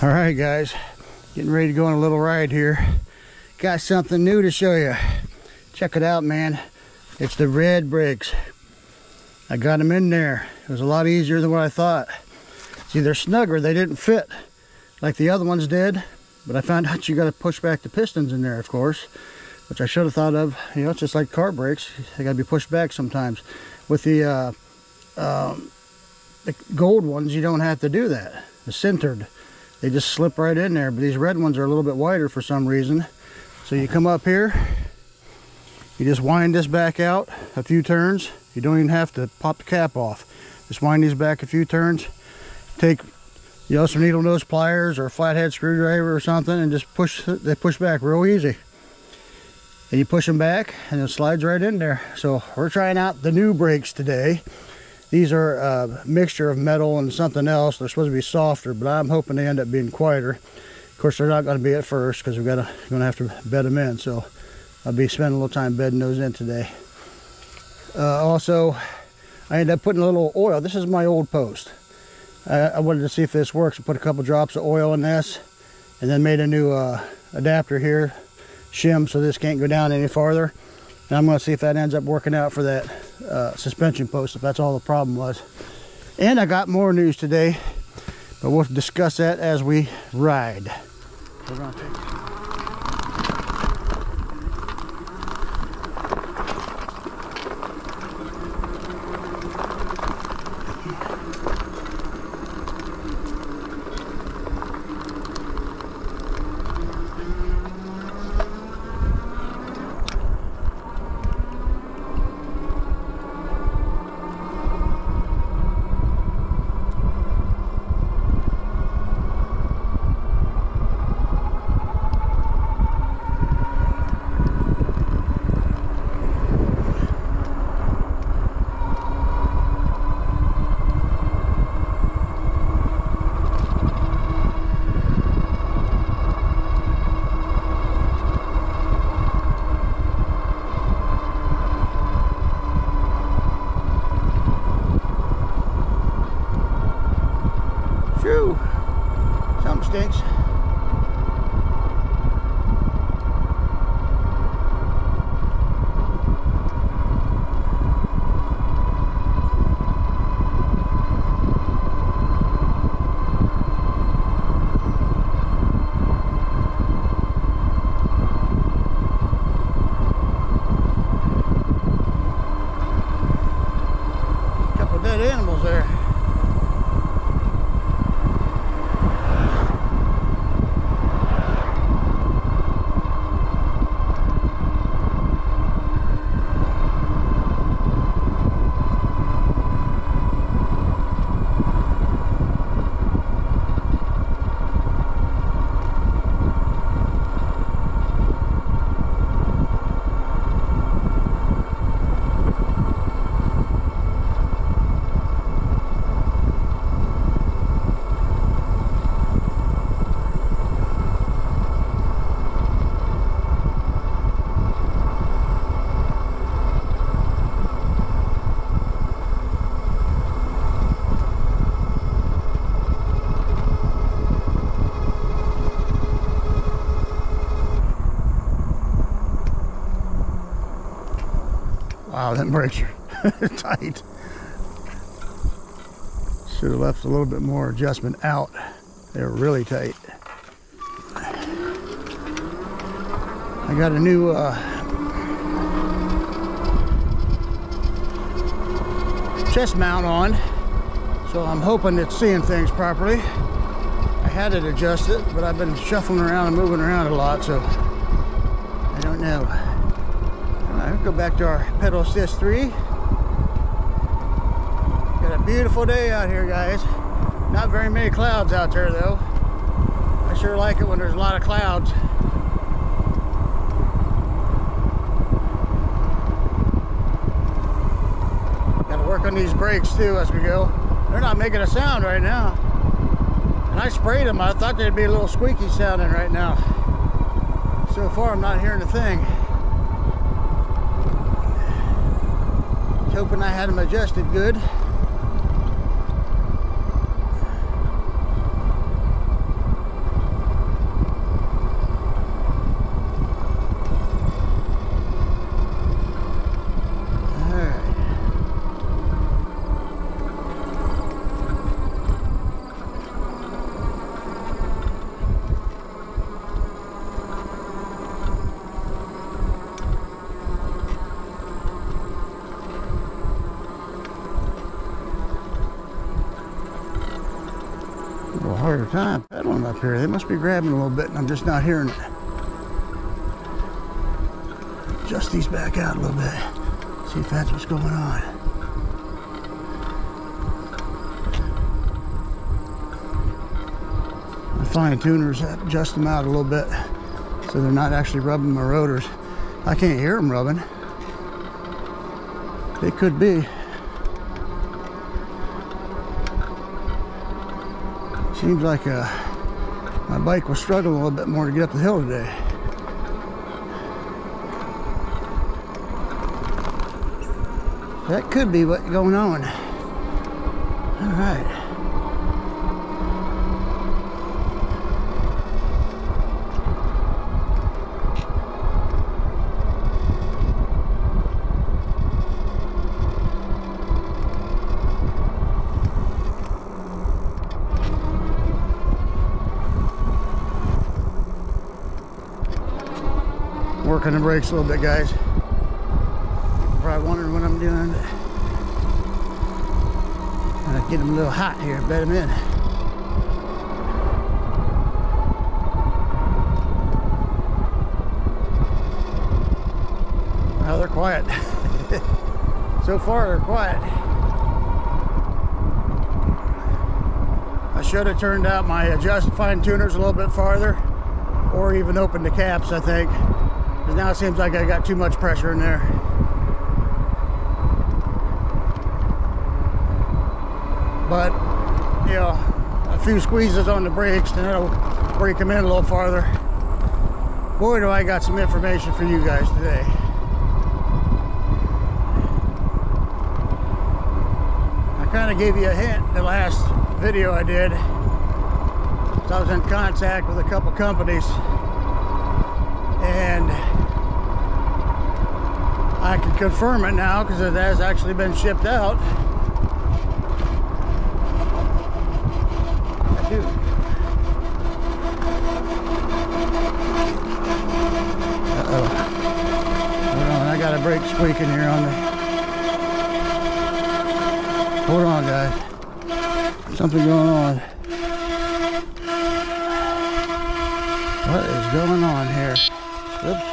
All right, guys, getting ready to go on a little ride here. Got something new to show you. Check it out, man. It's the red brakes. I got them in there. It was a lot easier than what I thought. See, they're snugger. They didn't fit like the other ones did, but I found out you got to push back the pistons in there, of course, which I should have thought of. You know, it's just like car brakes. They got to be pushed back sometimes. With the gold ones, you don't have to do that. The sintered, they just slip right in there. But these red ones are a little bit wider for some reason. So you come up here, you just wind this back out a few turns. You don't even have to pop the cap off. Just wind these back a few turns. Take, you know, some needle nose pliers or a flathead screwdriver or something, and just push. They push back real easy. And you push them back, and it slides right in there. So we're trying out the new brakes today. These are a mixture of metal and something else. They're supposed to be softer, but I'm hoping they end up being quieter. Of course, they're not going to be at first because we're going to have to bed them in. So I'll be spending a little time bedding those in today. Also, I ended up putting a little oil. This is my old post. I wanted to see if this works. I put a couple drops of oil in this, and then made a new adapter here, shim, so this can't go down any farther. And I'm going to see if that ends up working out for that suspension post, if that's all the problem was. And I got more news today, but we'll discuss that as we ride. We're going to take something stinks. Couple dead animals there. Wow, them brakes are tight. Should have left a little bit more adjustment out. They're really tight. I got a new chest mount on, so I'm hoping it's seeing things properly. I had it adjusted, but I've been shuffling around and moving around a lot, so I don't know. Alright, go back to our pedal assist 3. Got a beautiful day out here, guys. Not very many clouds out there, though. I sure like it when there's a lot of clouds. Got to work on these brakes too as we go. They're not making a sound right now. And I sprayed them. I thought they'd be a little squeaky sounding right now. So far, I'm not hearing a thing. Hoping I had them adjusted good. harder time pedaling up here. They must be grabbing a little bit and I'm just not hearing it. Adjust these back out a little bit. See if that's what's going on. The fine tuners adjust them out a little bit so they're not actually rubbing my rotors. I can't hear them rubbing. They could be. Seems like my bike was struggling a little bit more to get up the hill today. That could be what's going on. All right. Working the brakes a little bit, guys. Probably wondering what I'm doing. I get them a little hot here, bed them in. Well, they're quiet. So far, they're quiet. I should have turned out my fine tuners a little bit farther, or even opened the caps, I think. Because now it seems like I got too much pressure in there. But, you know, a few squeezes on the brakes and it'll break them in a little farther. Boy, do I got some information for you guys today. I kind of gave you a hint in the last video I did. So I was in contact with a couple companies. And I can confirm it now because it has actually been shipped out. I do. Uh-oh. Hold on, I got a brake squeaking here on me. Hold on, guys. Something going on. What is going on here? Oops.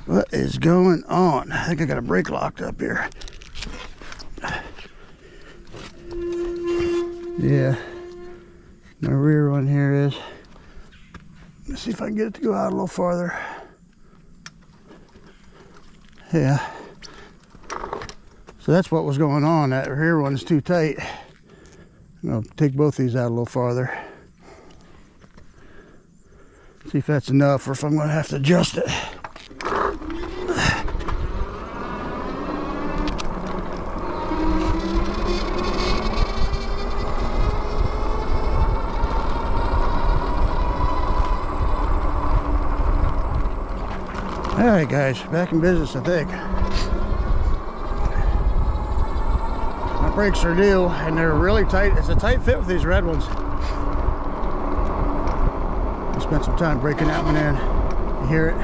What is going on? I think I got a brake locked up here. Yeah. My rear one here is. Let's see if I can get it to go out a little farther. Yeah. So that's what was going on. That rear one's too tight. I'm going to take both these out a little farther. See if that's enough or if I'm going to have to adjust it. Alright guys, back in business I think. My brakes are new and they're really tight. It's a tight fit with these red ones. I spent some time breaking that one in. You hear it?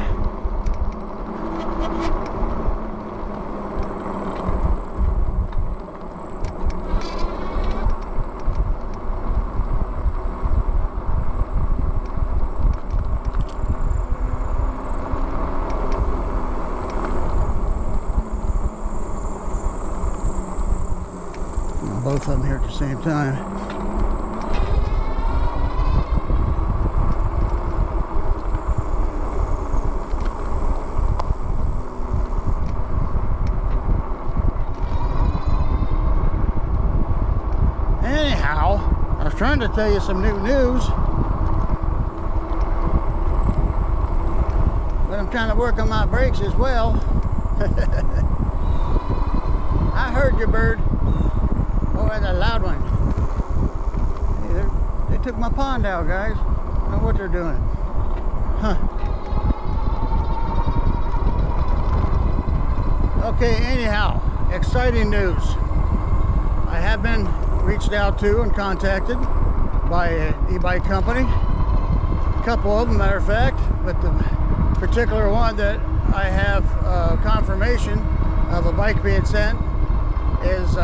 Both of them here at the same time. Anyhow, I was trying to tell you some new news, but I'm trying to work on my brakes as well. I heard you, bird. Oh, that's a loud one. Hey, they took my pond out, guys. I don't know what they're doing. Huh. Okay, anyhow, exciting news. I have been reached out to and contacted by an e-bike company. A couple of them, matter of fact, but the particular one that I have confirmation of a bike being sent is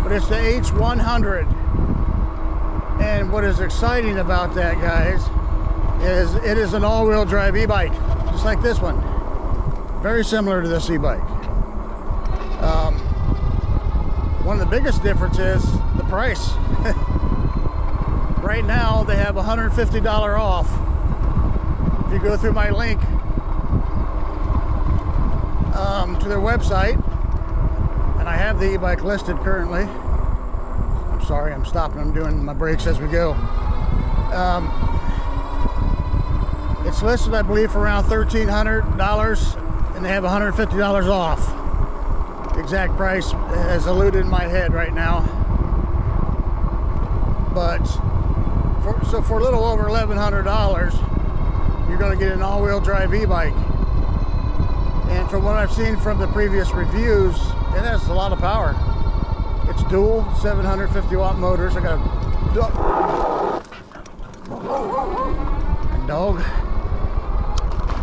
but it's the H100. And what is exciting about that, guys, is it is an all-wheel drive e-bike, just like this one. Very similar to this e-bike. One of the biggest differences is the price. Right now, they have $150 off. If you go through my link to their website, and I have the e-bike listed currently. I'm sorry, I'm stopping. I'm doing my brakes as we go. It's listed, I believe, for around $1,300, and they have $150 off. The exact price has eluded my head right now, but for a little over $1,100, you're going to get an all-wheel drive e-bike. And from what I've seen from the previous reviews, it has a lot of power. It's dual 750 watt motors. I got a dog.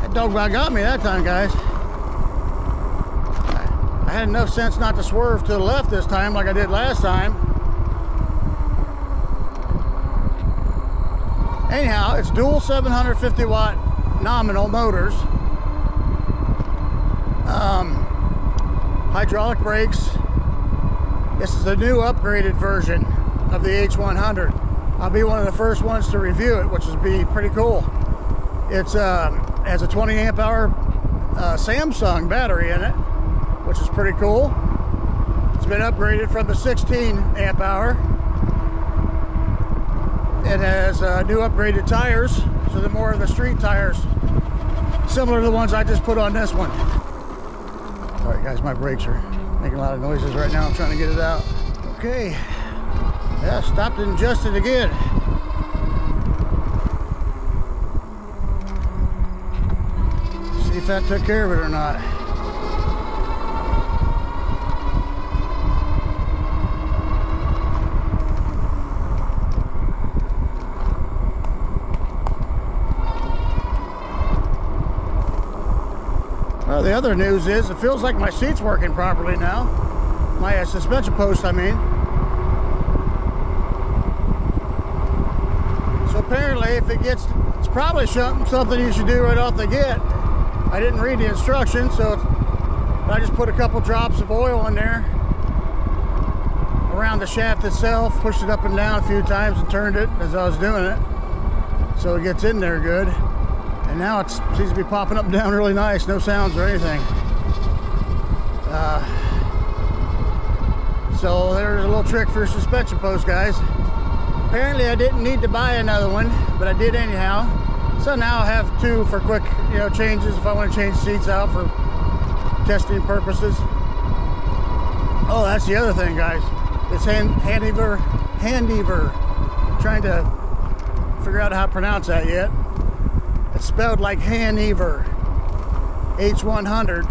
That dog about got me that time, guys. I had enough sense not to swerve to the left this time like I did last time. Anyhow, it's dual 750 watt nominal motors. Hydraulic brakes. This is the new upgraded version of the H100. I'll be one of the first ones to review it, which will be pretty cool. It's has a 20 amp hour Samsung battery in it, which is pretty cool. It's been upgraded from the 16 amp hour. It has new upgraded tires, so they're more of the street tires, similar to the ones I just put on this one. Alright guys, my brakes are making a lot of noises right now. I'm trying to get it out. Okay. Yeah, stopped and adjusted again. See if that took care of it or not. Well, the other news is it feels like my seat's working properly now. My suspension post, I mean. So apparently, if it gets, it's probably something you should do right off the get. I didn't read the instructions, so I just put a couple drops of oil in there around the shaft itself, pushed it up and down a few times and turned it as I was doing it, so it gets in there good. And now it seems to be popping up and down really nice, no sounds or anything. So there's a little trick for your suspension post, guys. Apparently I didn't need to buy another one, but I did anyhow. So now I have two for quick, changes if I want to change seats out for testing purposes. Oh, that's the other thing, guys. It's Handiver. Trying to figure out how to pronounce that yet. It's spelled like Handiver. H100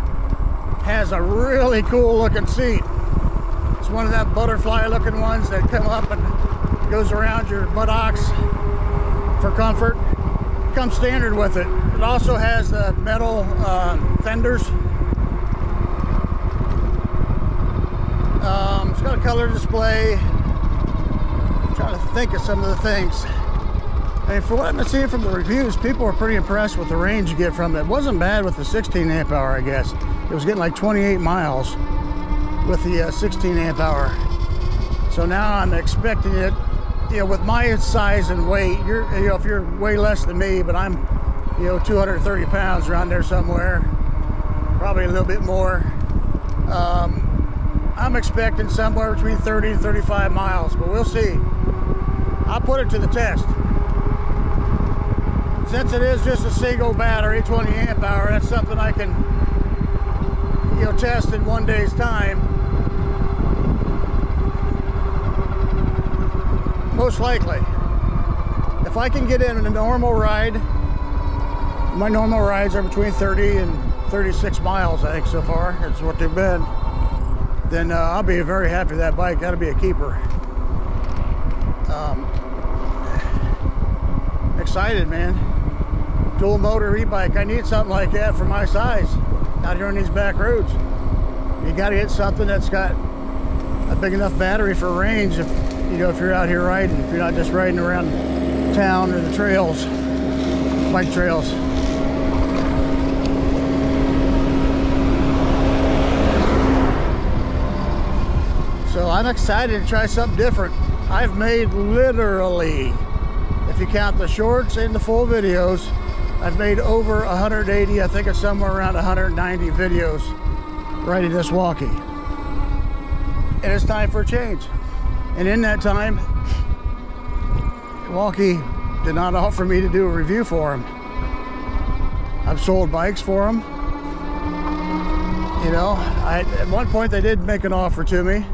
has a really cool looking seat. It's one of that butterfly looking ones that come up and goes around your buttocks for comfort. Comes standard with it. It also has the metal fenders. It's got a color display. I'm trying to think of some of the things. And for what I've been seeing from the reviews, people are pretty impressed with the range you get from it. It wasn't bad with the 16 amp hour, I guess. It was getting like 28 miles with the 16 amp hour. So now I'm expecting it, with my size and weight, if you're way less than me, but I'm, 230 pounds around there somewhere, probably a little bit more. I'm expecting somewhere between 30 and 35 miles, but we'll see. I'll put it to the test. Since it is just a single battery, 20 amp hour, that's something I can, test in one day's time. Most likely. If I can get in a normal ride, my normal rides are between 30 and 36 miles, I think, so far. That's what they've been. Then I'll be very happy with that bike. That'll be a keeper. Excited, man. Dual motor e-bike. I need something like that for my size out here on these back roads. You got to get something that's got a big enough battery for range if, you know, if you're out here riding, if you're not just riding around town or the trails, bike trails. So I'm excited to try something different. I've made literally, if you count the shorts and the full videos, I've made over 180, I think it's somewhere around 190 videos riding this walkie. And it's time for a change. And in that time, Walkie did not offer me to do a review for him. I've sold bikes for him. You know, at one point they did make an offer to me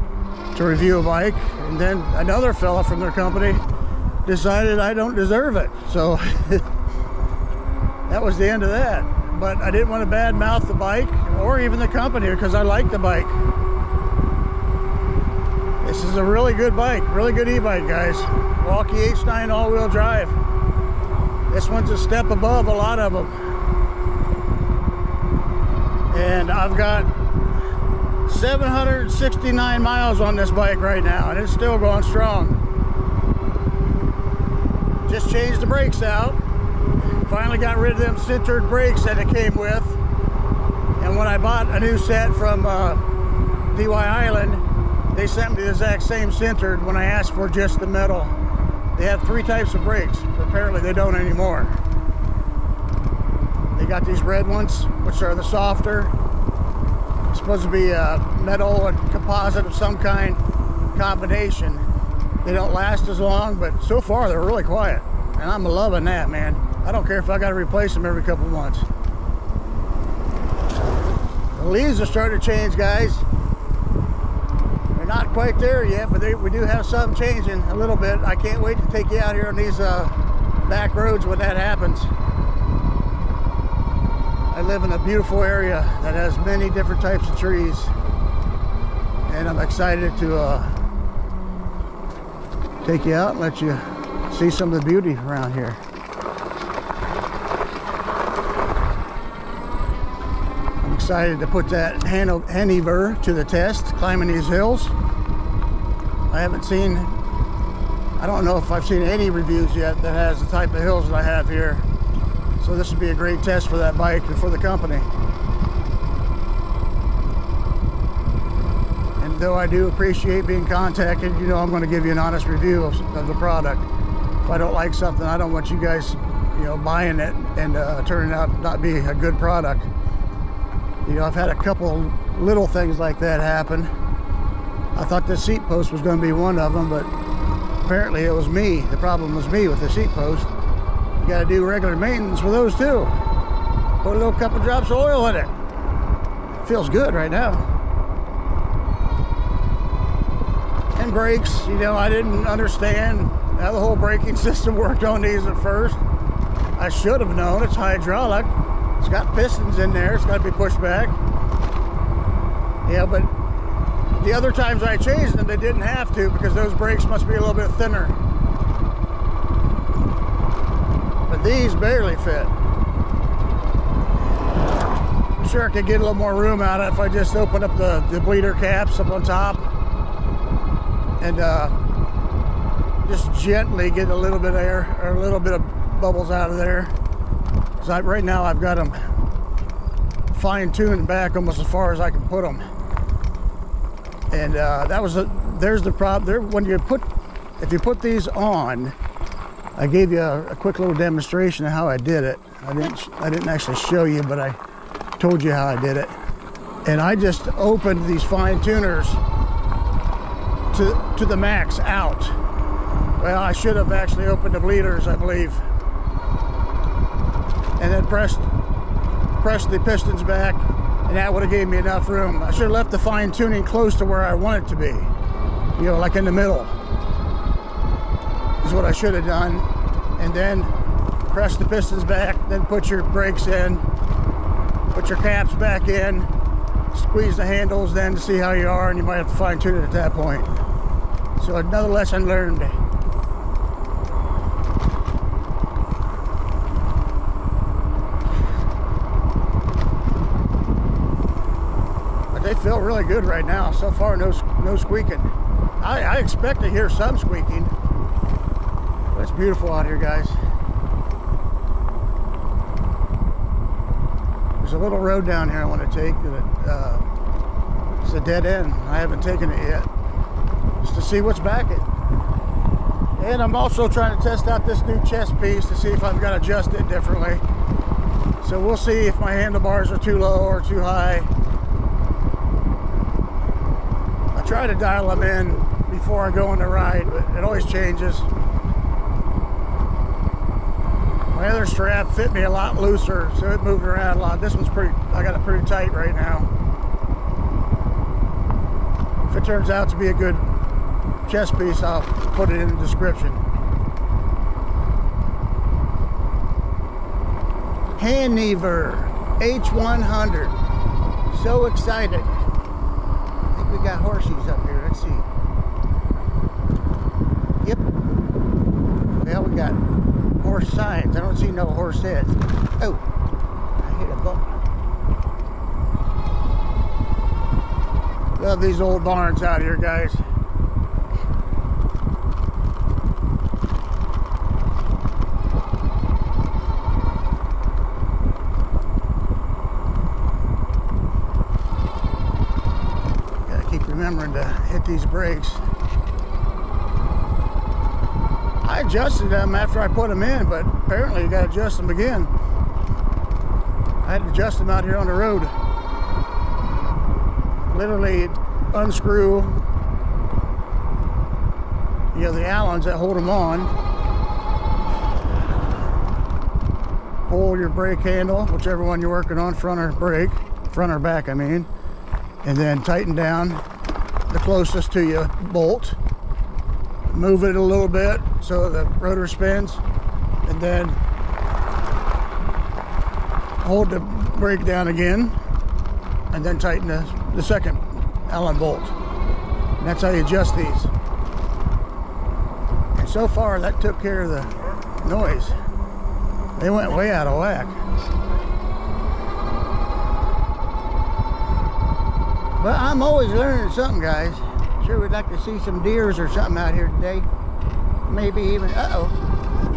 to review a bike, and then another fella from their company decided I don't deserve it. So that was the end of that. But I didn't want to badmouth the bike or even the company because I like the bike. This is a really good bike, really good e-bike, guys. Walkie H9 all-wheel drive. This one's a step above a lot of them. And I've got 769 miles on this bike right now, and it's still going strong. Just changed the brakes out. Finally got rid of them sintered brakes that it came with. And when I bought a new set from DY Island, they sent me the exact same sintered when I asked for just the metal. They have 3 types of brakes, but apparently they don't anymore. They got these red ones, which are the softer. It's supposed to be metal and composite of some kind combination. They don't last as long, but so far they're really quiet. And I'm loving that, man. I don't care if I got to replace them every couple of months. The leaves are starting to change, guys. They're not quite there yet, but we do have some changing a little bit. I can't wait to take you out here on these back roads when that happens. I live in a beautiful area that has many different types of trees, and I'm excited to take you out and let you see some of the beauty around here. I'm excited to put that Hanover to the test, climbing these hills. I don't know if I've seen any reviews yet that has the type of hills that I have here. So this would be a great test for that bike and for the company. And though I do appreciate being contacted, you know I'm going to give you an honest review of the product. If I don't like something, I don't want you guys, you know, buying it and turning out not be a good product. You know, I've had a couple little things like that happen. I thought the seat post was going to be one of them, but apparently it was me. The problem was me with the seat post. You got to do regular maintenance for those too. Put a little couple drops of oil in it. Feels good right now. And brakes, you know, I didn't understand how the whole braking system worked on these at first. I should have known. It's hydraulic. It's got pistons in there. It's got to be pushed back. Yeah, but the other times I changed them, they didn't have to because those brakes must be a little bit thinner. But these barely fit. I'm sure I could get a little more room out of it if I just open up the bleeder caps up on top and just gently get a little bit of air or a little bit of bubbles out of there. Because right now I've got them fine-tuned back almost as far as I can put them. And there's the problem there. When if you put these on, I gave you a quick little demonstration of how I did it. I didn't actually show you, but I told you how I did it. And I just opened these fine tuners to the max out. Well, I should have actually opened the bleeders, I believe, and then pressed the pistons back, and that would have gave me enough room. I should have left the fine tuning close to where I want it to be, you know, like in the middle is what I should have done. And then press the pistons back, then put your brakes in, put your caps back in, squeeze the handles then to see how you are, and you might have to fine tune it at that point. So another lesson learned. But they feel really good right now. So far, no squeaking. I expect to hear some squeaking. But it's beautiful out here, guys. There's a little road down here I want to take. It's a dead end. I haven't taken it yet, just to see what's back it. And I'm also trying to test out this new chest piece to see if I've got to adjust it differently. So we'll see if my handlebars are too low or too high. I try to dial them in before I go on the ride, but it always changes. My other strap fit me a lot looser, so it moved around a lot. This one's I got it pretty tight right now. If it turns out to be a good chest piece, I'll put it in the description. Hanever H100. So excited. I think we got horseshoes up here. Let's see. Yep. Well, we got horse signs. I don't see no horse heads. Oh, I hit a bump. Love these old barns out here, guys. Gotta keep remembering to hit these brakes. I adjusted them after I put them in, but apparently you gotta adjust them again. I had to adjust them out here on the road. Literally unscrew, you know, the Allens that hold them on. Pull your brake handle, whichever one you're working on, front or back, I mean, and then tighten down the closest to you bolt. Move it a little bit so the rotor spins, and then hold the brake down again, and then tighten the second Allen bolt. And that's how you adjust these. And so far that took care of the noise. They went way out of whack. But I'm always learning something, guys. Sure would like to see some deers or something out here today. Maybe even, uh-oh,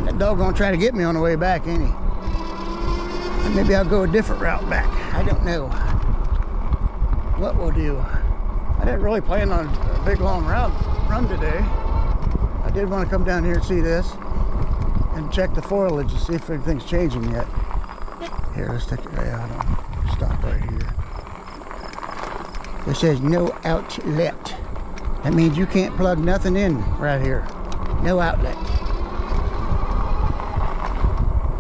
that dog gonna try to get me on the way back, ain't he? And maybe I'll go a different route back. I don't know what we'll do. I didn't really plan on a big long run today. I did want to come down here and see this and check the foliage to see if anything's changing yet. Here, let's take it out. Stop right here. It says no outlet. That means you can't plug nothing in right here. No outlet.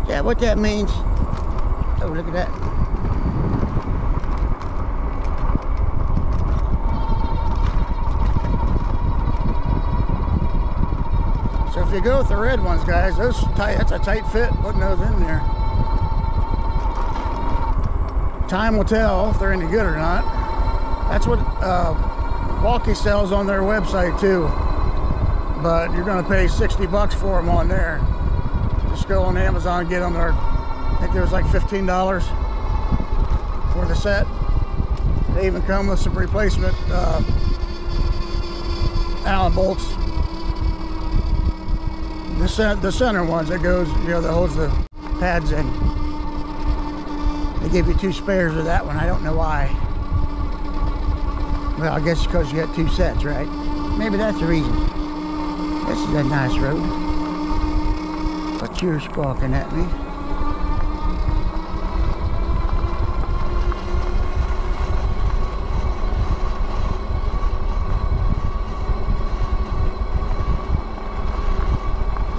Is that what that means? Oh, look at that. So if you go with the red ones, guys, that's a tight fit, putting those in there. Time will tell if they're any good or not. That's what Walkie sells on their website too, but you're going to pay 60 bucks for them on there. Just go on Amazon and get them there. I think there was like $15 for the set. They even come with some replacement Allen bolts. The center ones that goes, you know, that holds the pads in. They give you 2 spares of that one. I don't know why. Well, I guess because you got 2 sets, right? Maybe that's the reason. This is a nice road. But you're squawking at me.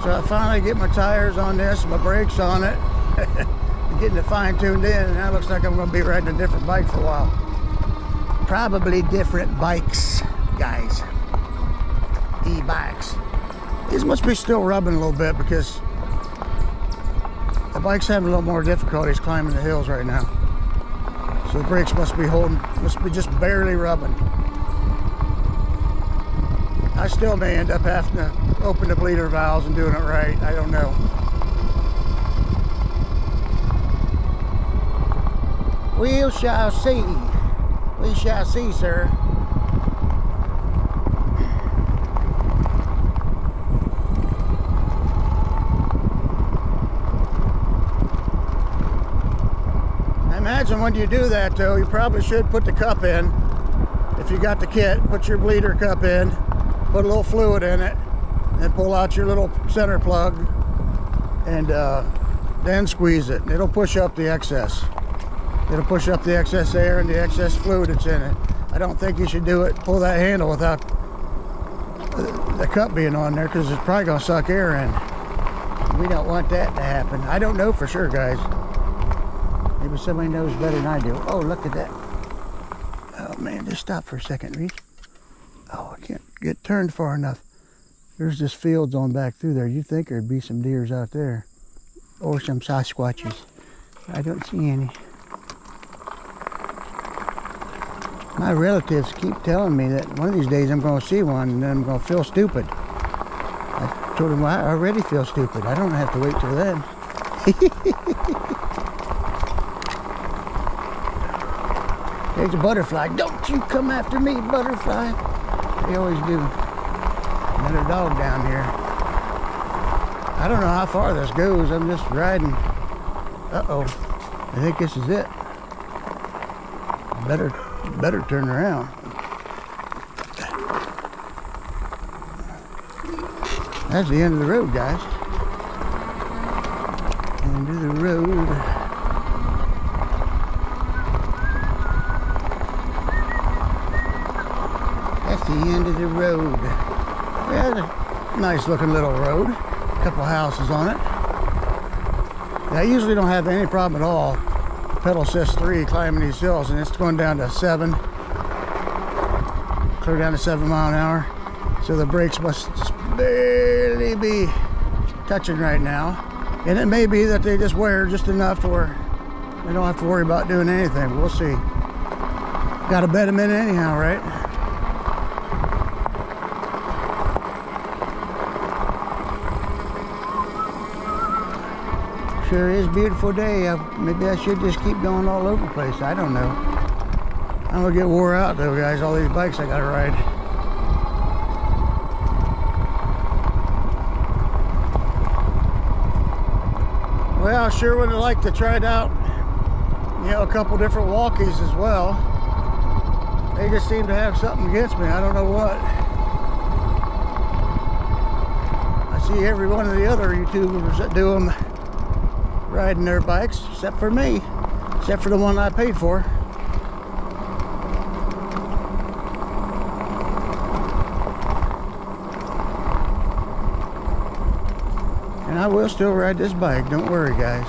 So I finally get my tires on this, my brakes on it. Getting it fine-tuned in, and that looks like I'm going to be riding a different bike for a while. Probably different bikes, guys. E-bikes. These must be still rubbing a little bit because the bike's having a little more difficulties climbing the hills right now. So the brakes must be just barely rubbing. I still may end up having to open the bleeder valves and doing it right. I don't know. We shall see. We shall see, sir. I imagine when you do that, though, you probably should put the cup in. If you got the kit, put your bleeder cup in, put a little fluid in it, and pull out your little center plug, and then squeeze it. It'll push up the excess. It'll push up the excess air and the excess fluid that's in it. I don't think you should do it, pull that handle without the cup being on there, because it's probably going to suck air in. We don't want that to happen. I don't know for sure, guys. Maybe somebody knows better than I do. Oh, look at that. Oh man, just stop for a second, Reese. Oh, I can't get turned far enough. There's this fields on back through there. You'd think there'd be some deers out there. Or some Sasquatches. I don't see any. My relatives keep telling me that one of these days I'm going to see one and then I'm going to feel stupid. I told them, well, I already feel stupid. I don't have to wait till then. There's a butterfly. Don't you come after me, butterfly. They always do. Another dog down here. I don't know how far this goes. I'm just riding. Uh-oh. I think this is it. Better turn around. That's the end of the road, guys. End of the road. That's the end of the road. Yeah, it's a nice looking little road. A couple houses on it. I usually don't have any problem at all. Pedal assist 3 climbing these hills, and it's going down to 7, clear down to 7 miles an hour, so the brakes must just barely be touching right now, and it may be that they just wear just enough where they don't have to worry about doing anything. We'll see. Got to bet them in anyhow, right? Sure is a beautiful day. Maybe I should just keep going all over the place. I don't know. I'm gonna get wore out though, guys. All these bikes I gotta ride. Well, I sure would have liked to try it out, you know, a couple different walkies as well. They just seem to have something against me. I don't know what. I see every one of the other YouTubers that do them riding their bikes, except for me, except for the one I paid for. And I will still ride this bike, don't worry, guys.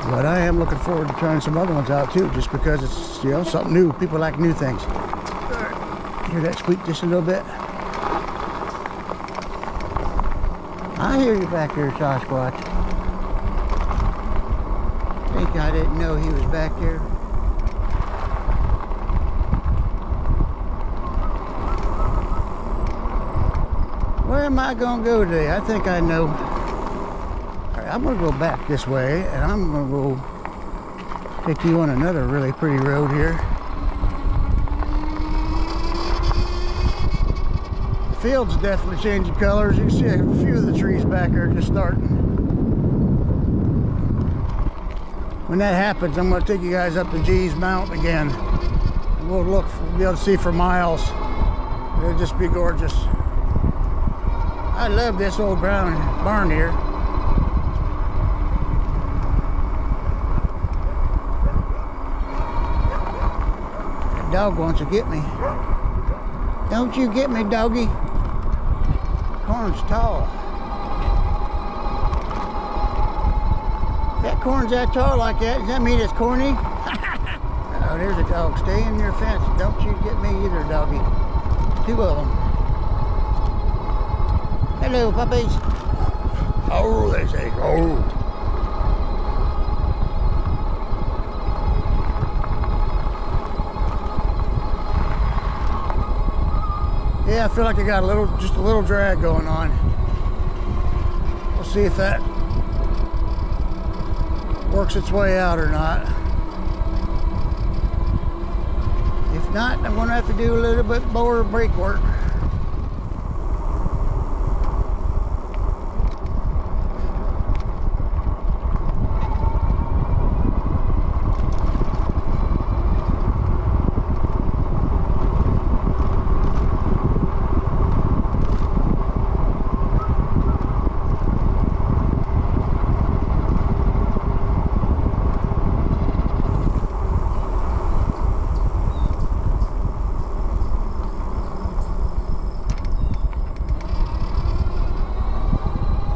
But I am looking forward to trying some other ones out too, just because it's, you know, something new. People like new things. Hear that squeak just a little bit? I hear you back there, Sasquatch. I didn't know he was back there. Where am I gonna go today? I think I know. All right, I'm gonna go back this way, and I'm gonna go take you on another really pretty road here. The field's definitely changing colors. You can see a few of the trees back there just starting. When that happens, I'm going to take you guys up to G's Mountain again. And we'll be able to see for miles. It'll just be gorgeous. I love this old brown barn here. That dog wants to get me. Don't you get me, doggy. Corn's tall. That corn's that tall like that, does that mean it's corny? Oh, there's a dog. Stay in your fence. Don't you get me either, doggy. 2 of them. Hello, puppies. Oh, they say, oh. Yeah, I feel like I got just a little drag going on. We'll see if that works its way out or not. If not, I'm gonna have to do a little bit more brake work.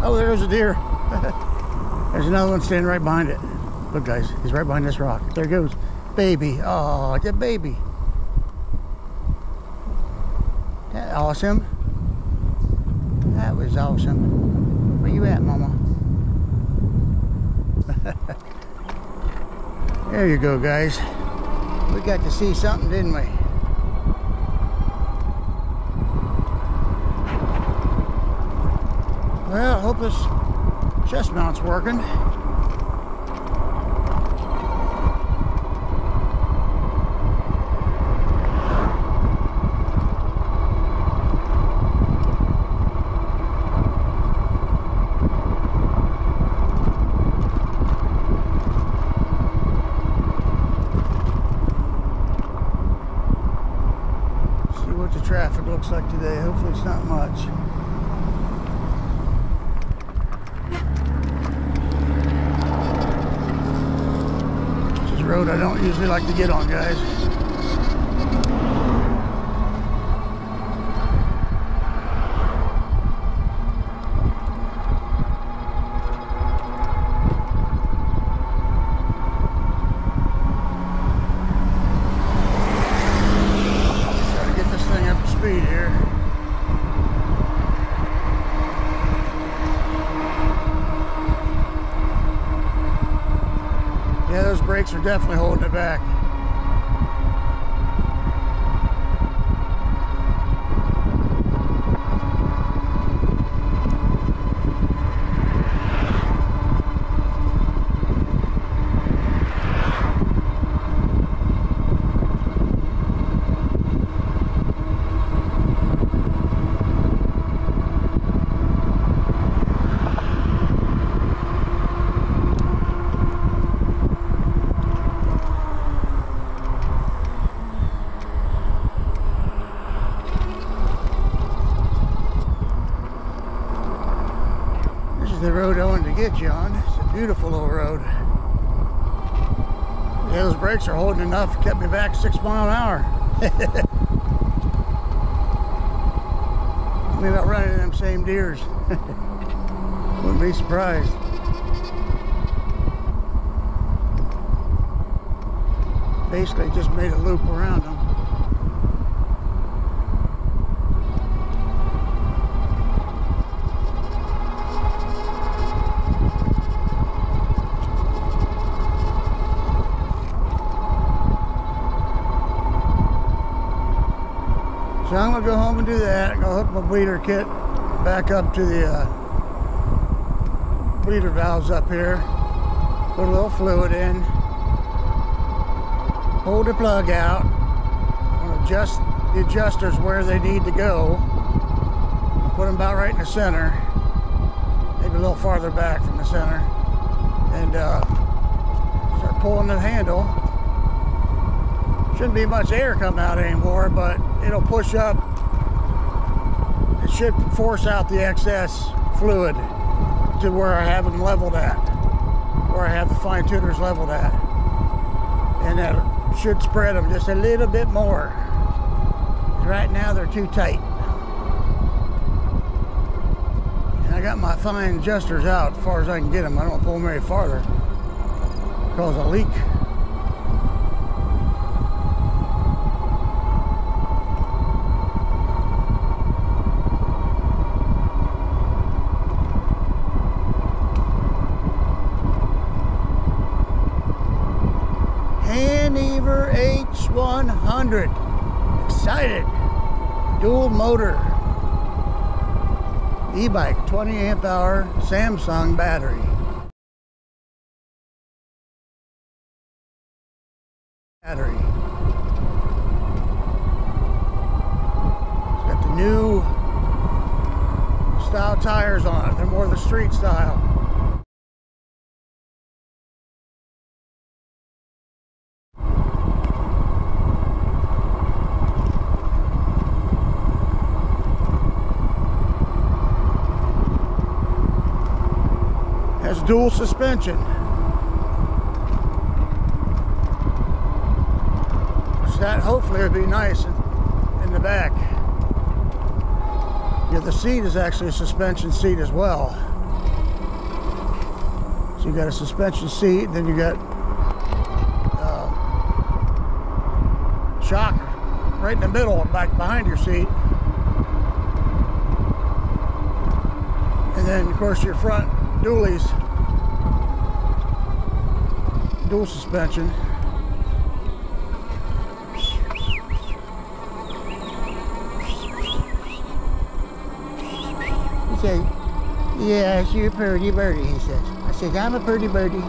Oh, there's a deer. There's another one standing right behind it. Look, guys, he's right behind this rock. There goes baby. Oh, the baby. That awesome. That was awesome. Where you at, Mama? There you go, guys. We got to see something, didn't we? Well, I hope this chest mount's working. See what the traffic looks like today. Hopefully it's not much. Road I don't usually like to get on, guys. Try to get this thing up to speed here. Yeah, those brakes are definitely holding it back. The road I wanted to get you on. It's a beautiful little road. Yeah, those brakes are holding enough. Kept me back 6 miles an hour. Maybe about running in them same deers. Wouldn't be surprised. Basically just made a loop around them. So I'm going to go home and do that. I'm going to hook my bleeder kit back up to the bleeder valves up here. Put a little fluid in. Hold the plug out. I'm going to adjust the adjusters where they need to go. Put them about right in the center. Maybe a little farther back from the center. And start pulling the handle. Shouldn't be much air coming out anymore, but it'll push up. It should force out the excess fluid to where I have them leveled at, where I have the fine tuners leveled at, and that should spread them just a little bit more. Right now they're too tight, and I got my fine adjusters out as far as I can get them. I don't pull them very farther because a leak. Hanever H100. Excited. Dual motor. E-bike, 20 amp hour Samsung battery. style tires on it. They're more the street style. Has dual suspension. So that hopefully would be nice in the back. Yeah, the seat is actually a suspension seat as well. So you got a suspension seat, then you got shock right in the middle, back behind your seat. And then of course your front dualies, dual suspension. He says, "Yes, you're a pretty birdie," he says. I said, "I'm a pretty birdie."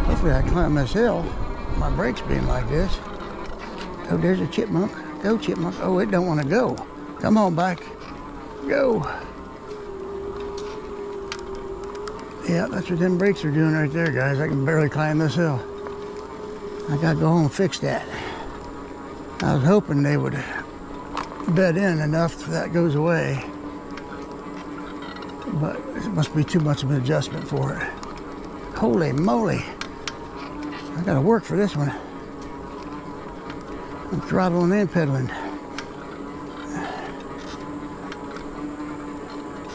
Hopefully I can climb this hill. My brakes being like this. Oh, there's a chipmunk. Go, chipmunk. Oh, it don't want to go. Come on, back. Go. Yeah, that's what them brakes are doing right there, guys. I can barely climb this hill. I gotta go home and fix that. I was hoping they would bed in enough so that goes away. But it must be too much of an adjustment for it. Holy moly. I gotta work for this one. I'm throttling and pedaling.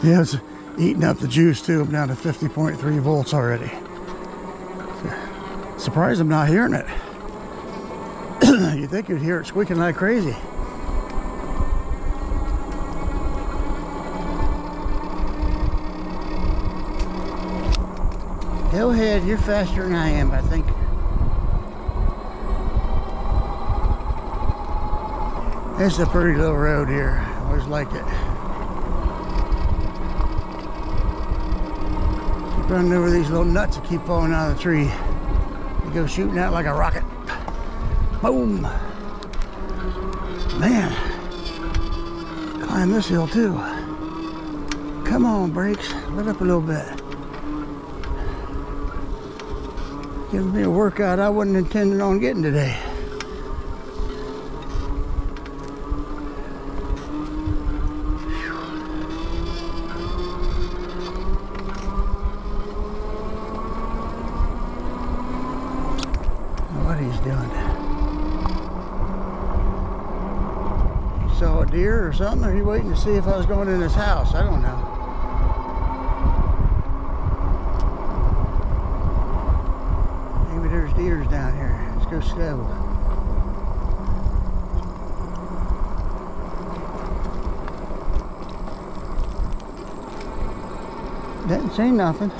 Yeah, it's eating up the juice too. I'm down to 50.3 volts already. Surprised I'm not hearing it. You'd think you'd hear it squeaking like crazy. Go ahead, you're faster than I am, I think. It's a pretty little road here. I always liked it. Keep running over these little nuts that keep falling out of the tree. You go shooting out like a rocket. Boom! Man, climb this hill too. Come on, brakes. Let up a little bit. Giving me a workout I wasn't intending on getting today. What he's doing. Saw a deer or something, or are you waiting to see if I was going in his house? I don't know. Maybe there's deers down here. Let's go slow. Didn't say nothing.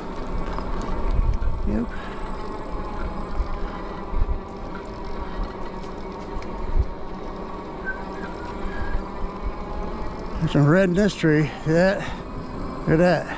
Yep. There's some red in this tree. See that? Look at that.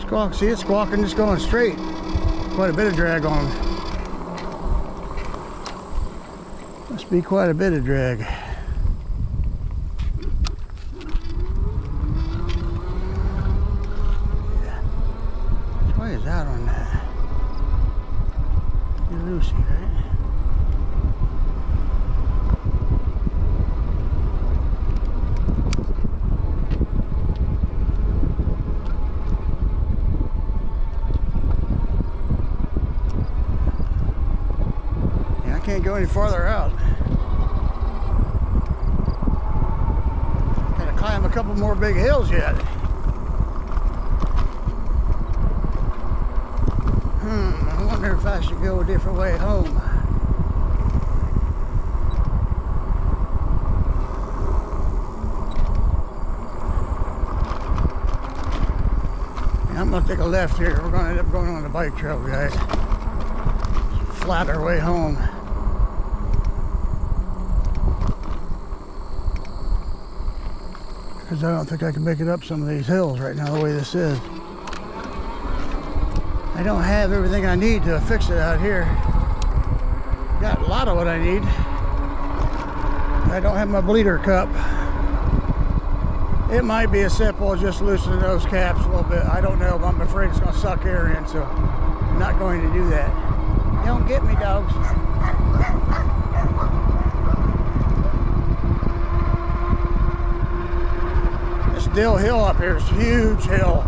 Squawk, see it squawking, just going straight. Quite a bit of drag on him. Must be quite a bit of drag. Yeah. Which way is out on that? You're Lucy, right? Can't go any farther out. Gotta climb a couple more big hills yet. I wonder if I should go a different way home. I'm gonna take a left here. We're gonna end up going on the bike trail, guys. Flat our way home. Because I don't think I can make it up some of these hills right now the way this is. I don't have everything I need to fix it out here. Got a lot of what I need. I don't have my bleeder cup. It might be as simple as just loosening those caps a little bit. I don't know, but I'm afraid it's going to suck air in, so I'm not going to do that. Don't get me, dogs. This Dill Hill up here is a huge hill.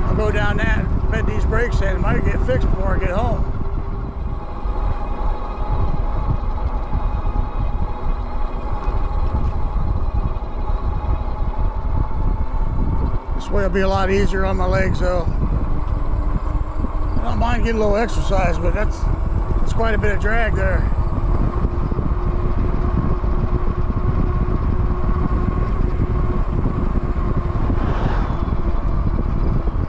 I'll go down that, bed these brakes in. It might get fixed before I get home. This way will be a lot easier on my legs, though. I don't mind getting a little exercise, but that's quite a bit of drag there.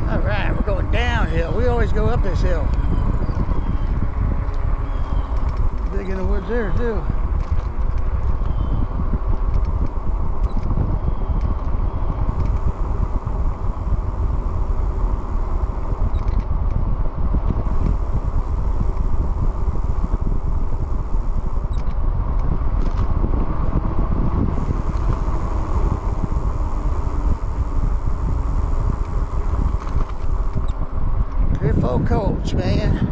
All right, we're going downhill. We always go up this hill. Big in the woods there, too. Coach, man.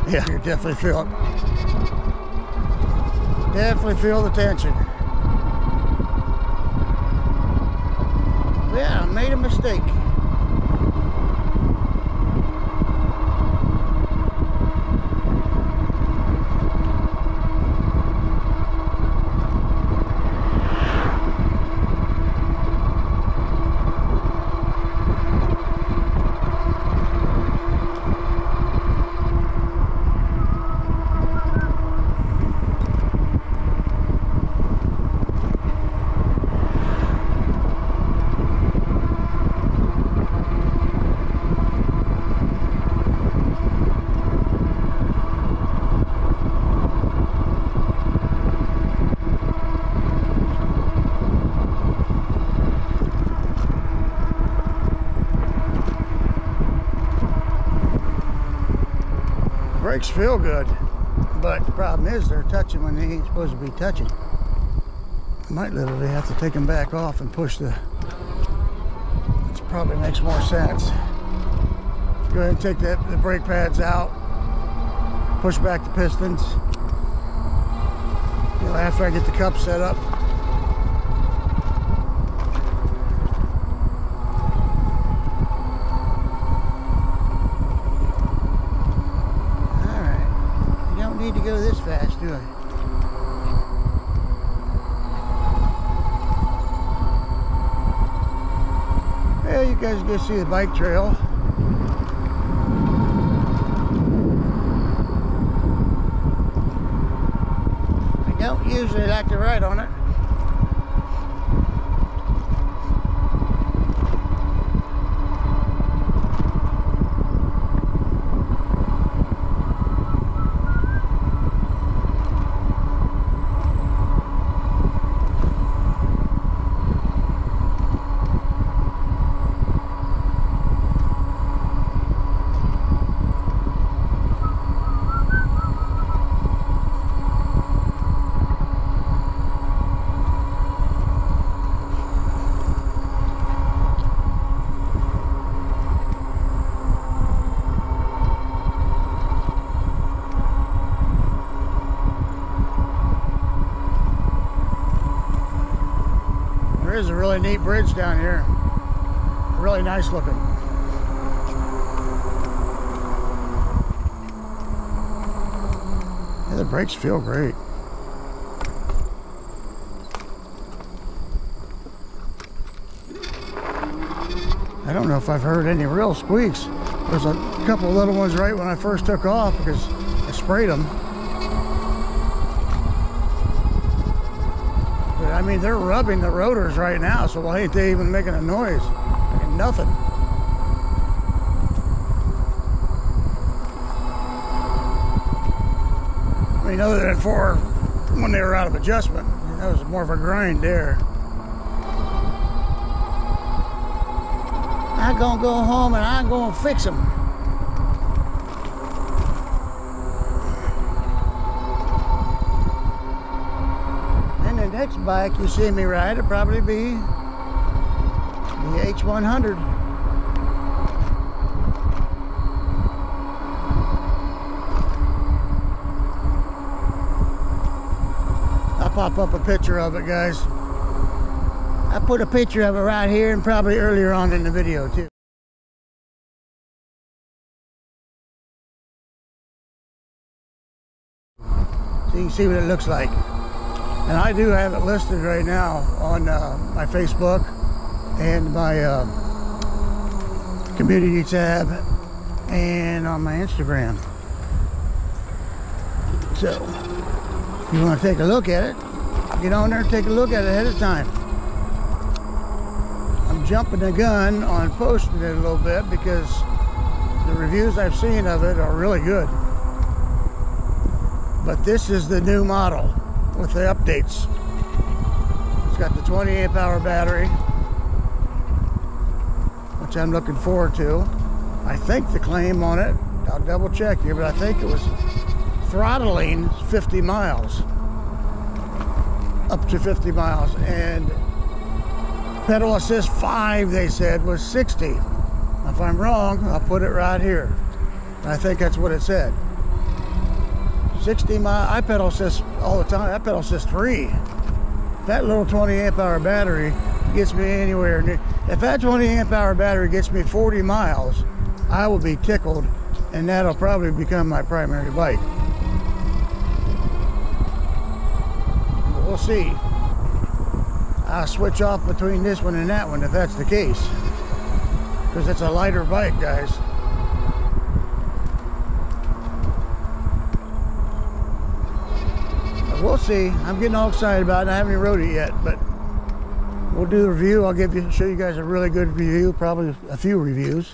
Yeah, you definitely feel it. Definitely feel the tension. Yeah, I made a mistake. Brakes feel good, but the problem is they're touching when they ain't supposed to be touching. I might literally have to take them back off and push the, which probably makes more sense. Go ahead and take the brake pads out, push back the pistons. You know, after I get the cup set up. Need to go this fast, do I? Well, you guys go see the bike trail. I don't usually like to ride on it. There is a really neat bridge down here. Really nice looking. the brakes feel great. I don't know if I've heard any real squeaks. There's a couple of little ones right when I first took off because I sprayed them. But I mean, they're rubbing the rotors right now, so why ain't they even making a noise? Making nothing. I mean, other than for when they were out of adjustment, that was more of a grind there. I'm gonna go home and I'm gonna fix them. And the next bike you see me ride will probably be the H100. I'll pop up a picture of it, guys. I put a picture of it right here and probably earlier on in the video too. So you can see what it looks like. And I do have it listed right now on my Facebook and my community tab and on my Instagram. So if you want to take a look at it, get on there and take a look at it ahead of time. I'm jumping the gun on posting it a little bit because the reviews I've seen of it are really good. But this is the new model with the updates. It's got the 20 amp hour battery, which I'm looking forward to. I think the claim on it, I'll double check here, but I think it was throttling 50 miles. Up to 50 miles. And pedal assist 5, they said, was 60. If I'm wrong, I'll put it right here. I think that's what it said. 60 mile. I pedal assist all the time. I pedal assist 3. That little 20 amp hour battery gets me anywhere near. If that 20 amp hour battery gets me 40 miles, I will be tickled, and that'll probably become my primary bike. But we'll see. I'll switch off between this one and that one if that's the case, because it's a lighter bike, guys. But we'll see. I'm getting all excited about it. I haven't even rode it yet, but we'll do a review. I'll show you guys a really good review, probably a few reviews.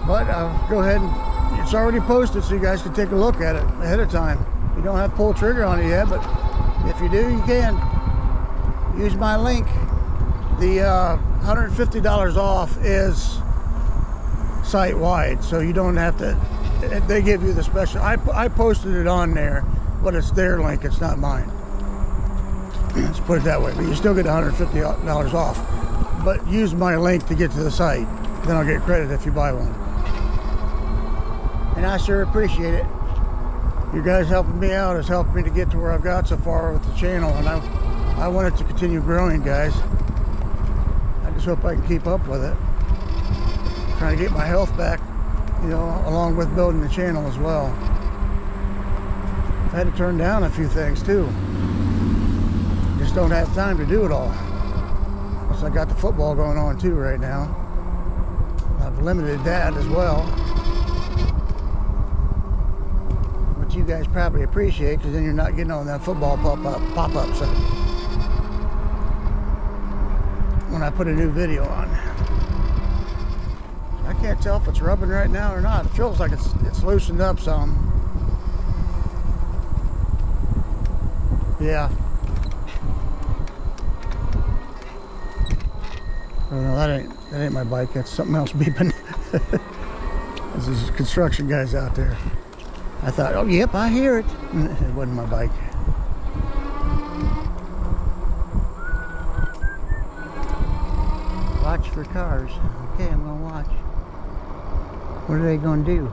But I'll go ahead and it's already posted so you guys can take a look at it ahead of time. You don't have to pull the trigger on it yet, but if you do, you can. Use my link. The $150 off is site-wide, so you don't have to, they give you the special. I posted it on there, but it's their link, it's not mine. Let's put it that way, but you still get $150 off. But use my link to get to the site. Then I'll get credit if you buy one. And I sure appreciate it. You guys helping me out has helped me to get to where I've got so far with the channel, and I want it to continue growing, guys. I just hope I can keep up with it. Trying to get my health back, you know, along with building the channel as well. I've had to turn down a few things too. Just don't have time to do it all. Plus I got the football going on too right now. I've limited that as well. You guys probably appreciate, because then you're not getting on that football pop-ups when I put a new video on. I can't tell if it's rubbing right now or not. It feels like it's loosened up some. Yeah. Oh no, that ain't my bike. That's something else beeping. There's construction guys out there. I thought, oh, yep, I hear it. It wasn't my bike. Watch for cars. Okay, I'm going to watch. What are they going to do?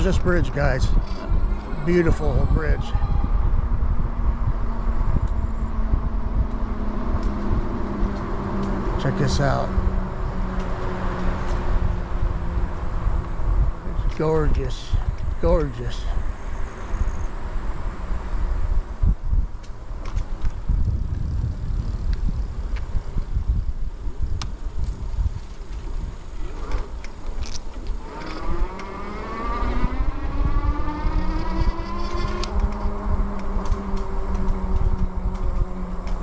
this bridge, guys. Beautiful bridge. Check this out. It's gorgeous, gorgeous.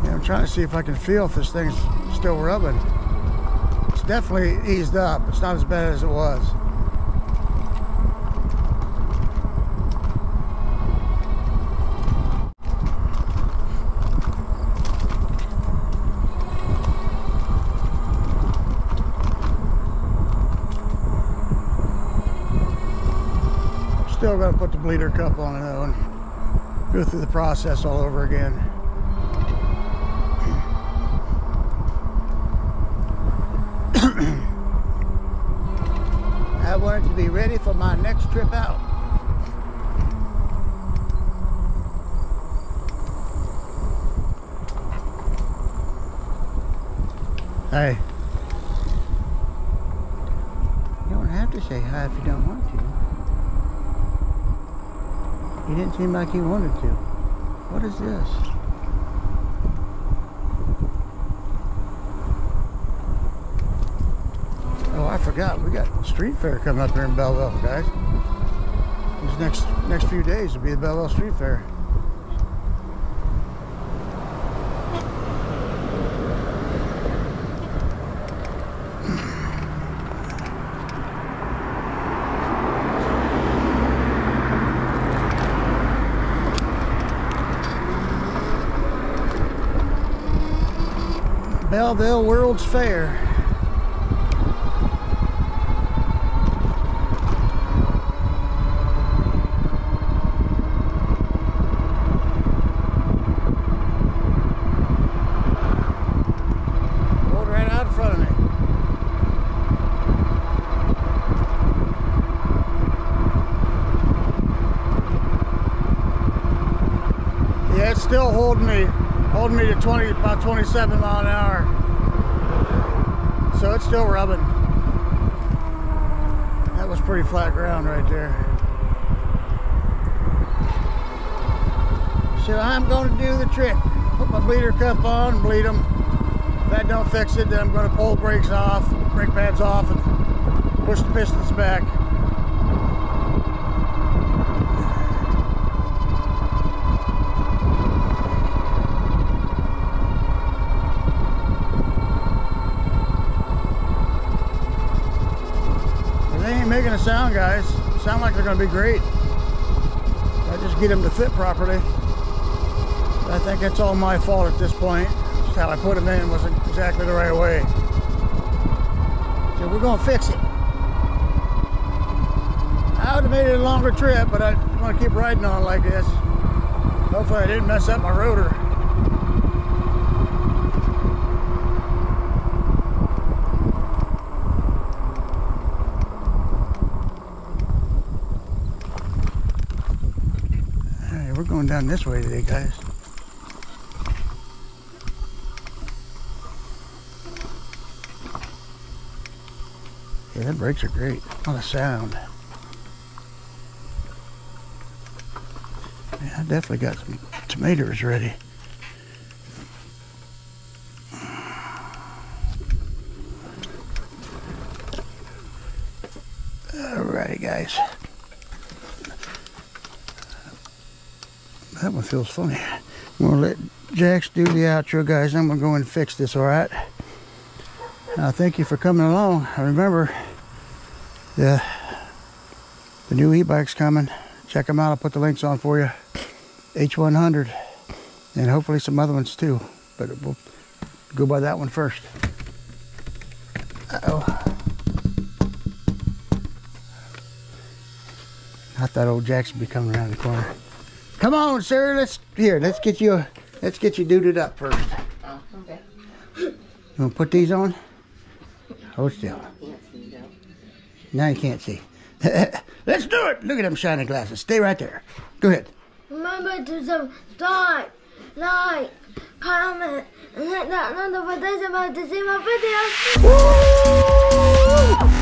I'm trying to see if I can feel if this thing's still rubbing. It's definitely eased up. It's not as bad as it was. Still got to put the bleeder cup on it though and go through the process all over again. I wanted to be ready for my next trip out. Hey. You don't have to say hi if you don't want to. He didn't seem like he wanted to. What is this? Oh, I forgot. We got street fair coming up here in Belleville, guys. These next few days will be the Belleville Street Fair. Belleville World's Fair. Rolled right out in front of me. Yeah, it's still holding me to about 27 mile an hour. So it's still rubbing. That was pretty flat ground right there. So I'm going to do the trick. Put my bleeder cup on, bleed them. If that don't fix it, then I'm going to pull the brakes off, brake pads off, and push the pistons back. Making a sound, guys. Sound like they're going to be great. I just get them to fit properly. I think it's all my fault at this point. Just how I put them in wasn't exactly the right way. So we're going to fix it. I would have made it a longer trip, but I want to keep riding on like this. Hopefully I didn't mess up my rotor. We're going down this way today, guys. Yeah, the brakes are great. A lot of sound. Yeah, I definitely got some tomatoes ready. Alrighty, guys. That one feels funny. I'm gonna let Jax do the outro, guys. I'm gonna go and fix this, all right? Thank you for coming along. Remember, the new e-bike's coming. Check them out. I'll put the links on for you. H100, and hopefully some other ones too. But we'll go by that one first. Uh-oh. I thought old Jax would be coming around the corner. Come on, sir. Let's get you duded up first. Oh, okay. You want to put these on? Hold still. Now you can't see. Let's do it. Look at them shiny glasses. Stay right there. Go ahead. Remember to subscribe, like, comment, and hit that notification bell to see my videos. Woo!